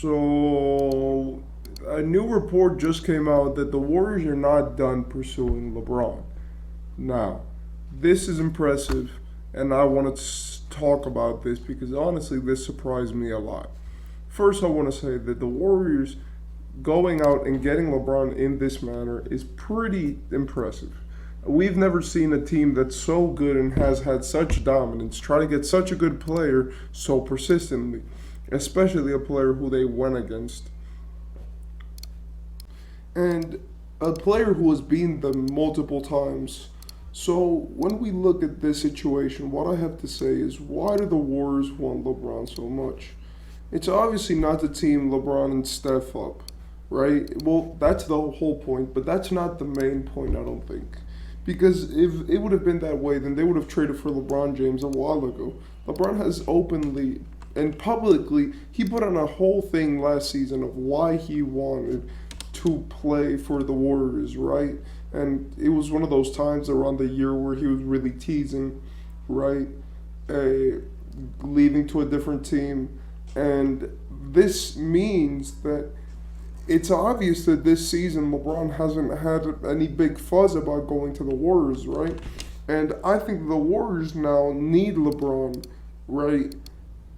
So, a new report just came out that the Warriors are not done pursuing LeBron. Now, this is impressive, and I want to talk about this because honestly, this surprised me a lot. First, I want to say that the Warriors going out and getting LeBron in this manner is pretty impressive. We've never seen a team that's so good and has had such dominance try to get such a good player so persistently, especially a player who they went against. And a player who has been them multiple times. So when we look at this situation, what I have to say is why do the Warriors want LeBron so much? It's obviously not to team LeBron and Steph up, right? Well, that's the whole point, but that's not the main point, I don't think. Because if it would have been that way, then they would have traded for LeBron James a while ago. LeBron has openly and publicly, he put on a whole thing last season of why he wanted to play for the Warriors, right? And it was one of those times around the year where he was really teasing, right? Uh, Leaving to a different team. And this means that it's obvious that this season LeBron hasn't had any big fuzz about going to the Warriors, right? And I think the Warriors now need LeBron, right?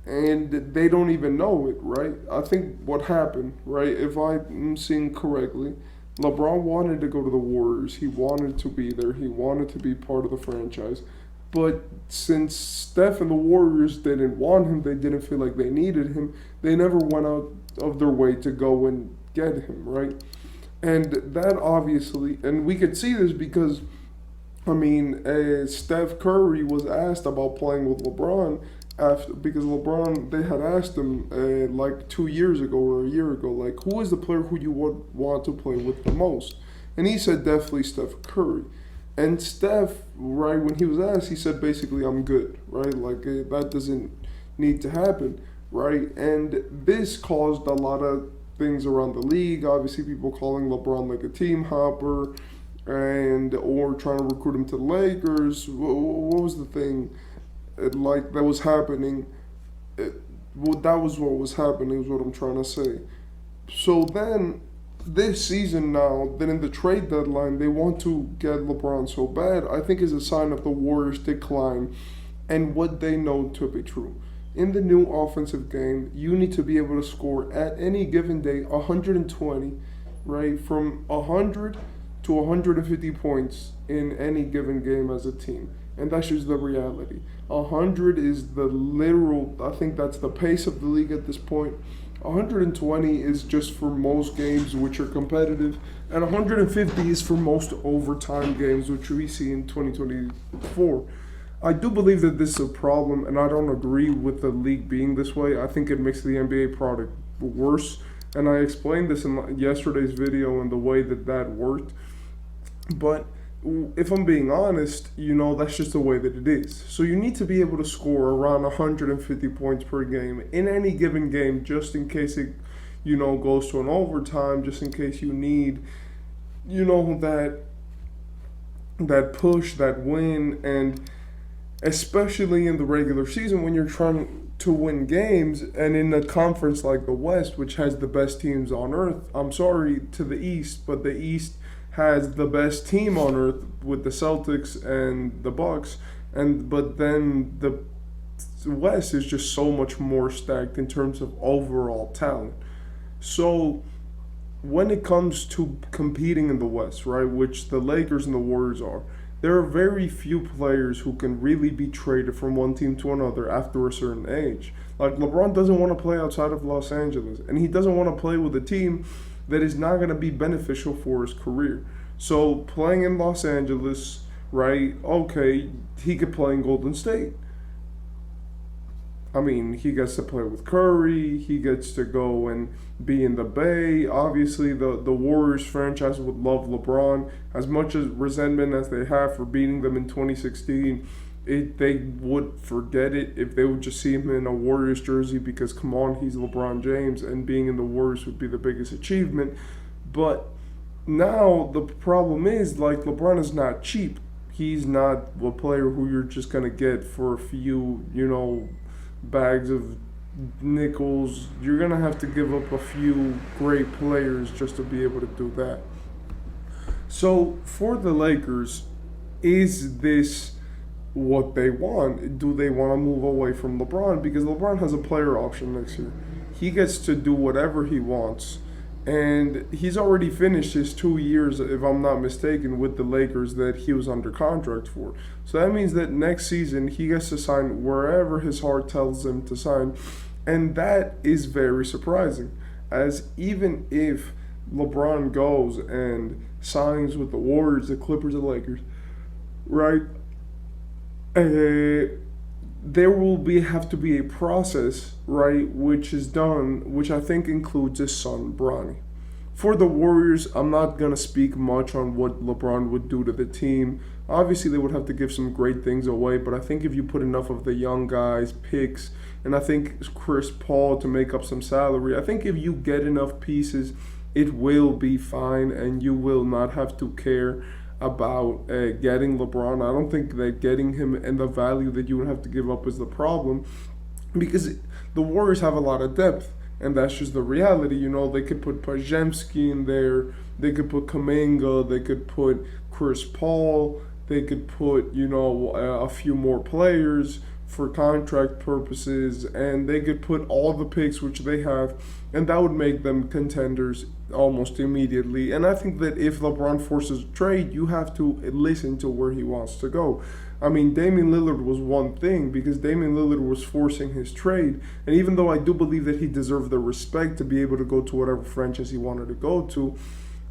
And they don't even know it, right? I think what happened, right, if I'm seeing correctly, LeBron wanted to go to the Warriors. He wanted to be there. He wanted to be part of the franchise. But since Steph and the Warriors didn't want him, they didn't feel like they needed him, they never went out of their way to go and get him, right? And that obviously, and we could see this because, Steph Curry was asked about playing with LeBron after because LeBron they had asked him like 2 years ago or a year ago, like who is the player who you would want to play with the most, and he said definitely Steph Curry. And Steph, right, when he was asked, he said basically, I'm good, right? Like, that doesn't need to happen, right? And this caused a lot of things around the league. Obviously, people calling LeBron like a team hopper and or trying to recruit him to the Lakers. What was the thing like that was happening? Well, that was what was happening, is what I'm trying to say. So then this season now, then in the trade deadline, they want to get LeBron so bad, I think is a sign of the Warriors' decline and what they know to be true. In the new offensive game, you need to be able to score at any given day 120, right? From 100 to 150 points in any given game as a team. And that's just the reality. 100 is the literal, I think that's the pace of the league at this point. 120 is just for most games which are competitive, and 150 is for most overtime games which we see in 2024. I do believe that this is a problem, and I don't agree with the league being this way. I think it makes the NBA product worse, and I explained this in yesterday's video and the way that that worked. But if I'm being honest, that's just the way that it is. So you need to be able to score around 150 points per game in any given game, just in case it, goes to an overtime, just in case you need, that push, that win, and especially in the regular season when you're trying to win games and in a conference like the West, which has the best teams on earth. I'm sorry to the East, but the East has the best team on earth with the Celtics and the Bucks, and but then the West is just so much more stacked in terms of overall talent. So when it comes to competing in the West, right, which the Lakers and the Warriors are, there are very few players who can really be traded from one team to another after a certain age. Like LeBron doesn't want to play outside of Los Angeles, and he doesn't want to play with a team that is not going to be beneficial for his career. So playing in Los Angeles, right? Okay, he could play in Golden State. He gets to play with Curry. He gets to go and be in the Bay. Obviously, the Warriors franchise would love LeBron as much as resentment as they have for beating them in 2016. They would forget it if they would just see him in a Warriors jersey because, come on, he's LeBron James, and being in the Warriors would be the biggest achievement. But now the problem is, like, LeBron is not cheap. He's not a player who you're just going to get for a few, bags of Nichols, you're gonna have to give up a few great players just to be able to do that. So for the Lakers, is this what they want? Do they want to move away from LeBron? Because LeBron has a player option next year. He gets to do whatever he wants. And he's already finished his 2 years, if I'm not mistaken, with the Lakers that he was under contract for. So that means that next season he gets to sign wherever his heart tells him to sign. And that is very surprising. As even if LeBron goes and signs with the Warriors, the Clippers, the Lakers, right? There will be have to be a process, right, which is done, which I think includes his son Bronny. For the Warriors, I'm not gonna speak much on what LeBron would do to the team. Obviously, they would have to give some great things away, but I think if you put enough of the young guys, picks, and I think Chris Paul to make up some salary, I think if you get enough pieces, it will be fine, and you will not have to care about getting LeBron. I don't think that getting him and the value that you would have to give up is the problem, because the Warriors have a lot of depth, and that's just the reality. You know, they could put Pajemski in there, they could put Kaminga, they could put Chris Paul, they could put, you know, a few more players for contract purposes, and they could put all the picks which they have, and that would make them contenders almost immediately. And I think that if LeBron forces a trade, you have to listen to where he wants to go. I mean, Damian Lillard was one thing, because Damian Lillard was forcing his trade, and even though I do believe that he deserved the respect to be able to go to whatever franchise he wanted to go to,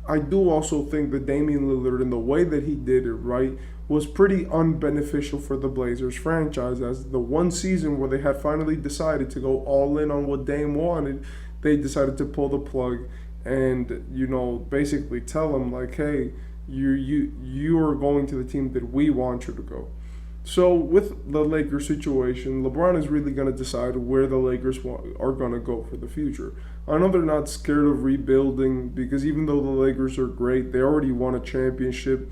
I do also think that Damian Lillard, in the way that he did it, right, was pretty unbeneficial for the Blazers franchise, as the one season where they had finally decided to go all in on what Dame wanted, they decided to pull the plug and, you know, basically tell him like, hey, you are going to the team that we want you to go. So with the Lakers situation, LeBron is really going to decide where the Lakers are going to go for the future. I know they're not scared of rebuilding, because even though the Lakers are great, they already won a championship,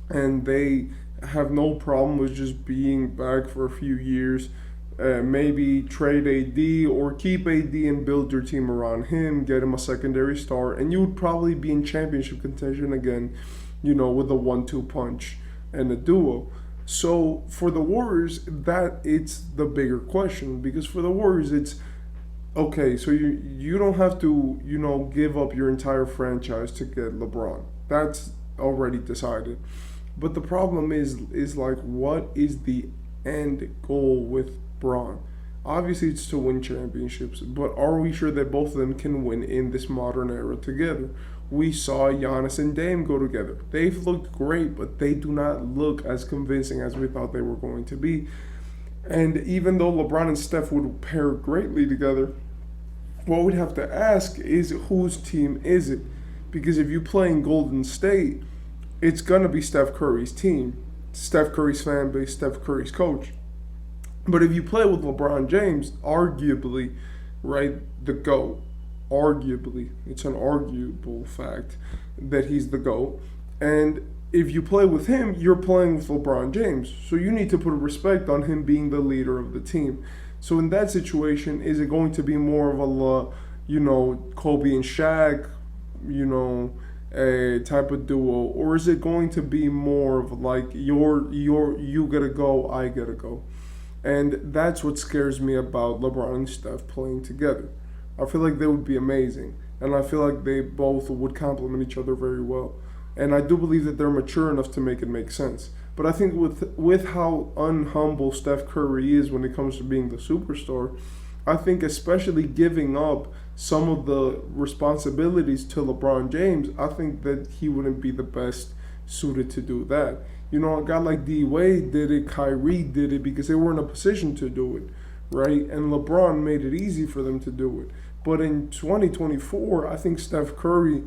and they have no problem with just being back for a few years. Maybe trade AD or keep AD and build your team around him, get him a secondary star, and you would probably be in championship contention again, you know, with a 1-2 punch and a duo. So for the Warriors, that it's the bigger question, because for the Warriors, it's okay. So you don't have to, you know, give up your entire franchise to get LeBron. That's already decided. But the problem is like, what is the end goal with Braun? Obviously, it's to win championships, but are we sure that both of them can win in this modern era together? We saw Giannis and Dame go together. They've looked great, but they do not look as convincing as we thought they were going to be. And even though LeBron and Steph would pair greatly together, what we'd have to ask is, whose team is it? Because if you play in Golden State, it's going to be Steph Curry's team, Steph Curry's fan base, Steph Curry's coach. But if you play with LeBron James, arguably, right, the GOAT, arguably, it's an arguable fact that he's the GOAT. And if you play with him, you're playing with LeBron James. So you need to put respect on him being the leader of the team. So in that situation, is it going to be more of a, you know, Kobe and Shaq, you know, a type of duo, or is it going to be more of like you gotta go, I gotta go? And that's what scares me about LeBron and Steph playing together. I feel like they would be amazing, and I feel like they both would complement each other very well. And I do believe that they're mature enough to make it make sense. But I think with how unhumble Steph Curry is when it comes to being the superstar, I think especially giving up some of the responsibilities to LeBron James, I think that he wouldn't be the best suited to do that. You know, a guy like D Wade did it, Kyrie did it because they were in a position to do it, right? And LeBron made it easy for them to do it. But in 2024, I think Steph Curry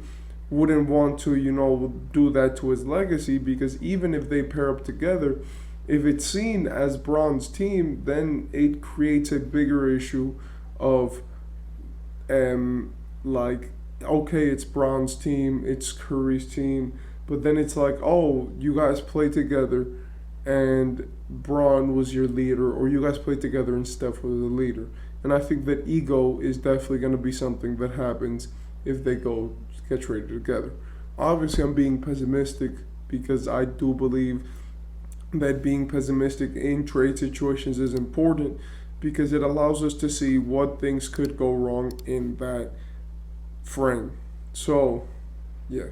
wouldn't want to, you know, do that to his legacy, because even if they pair up together, if it's seen as Bron's team, then it creates a bigger issue of like, okay, it's Bron's team, it's Curry's team, but then it's like, oh, you guys play together, and Braun was your leader, or you guys played together and Steph was the leader. And I think that ego is definitely going to be something that happens if they go get traded together. Obviously, I'm being pessimistic because I do believe that being pessimistic in trade situations is important because it allows us to see what things could go wrong in that frame. So, yeah.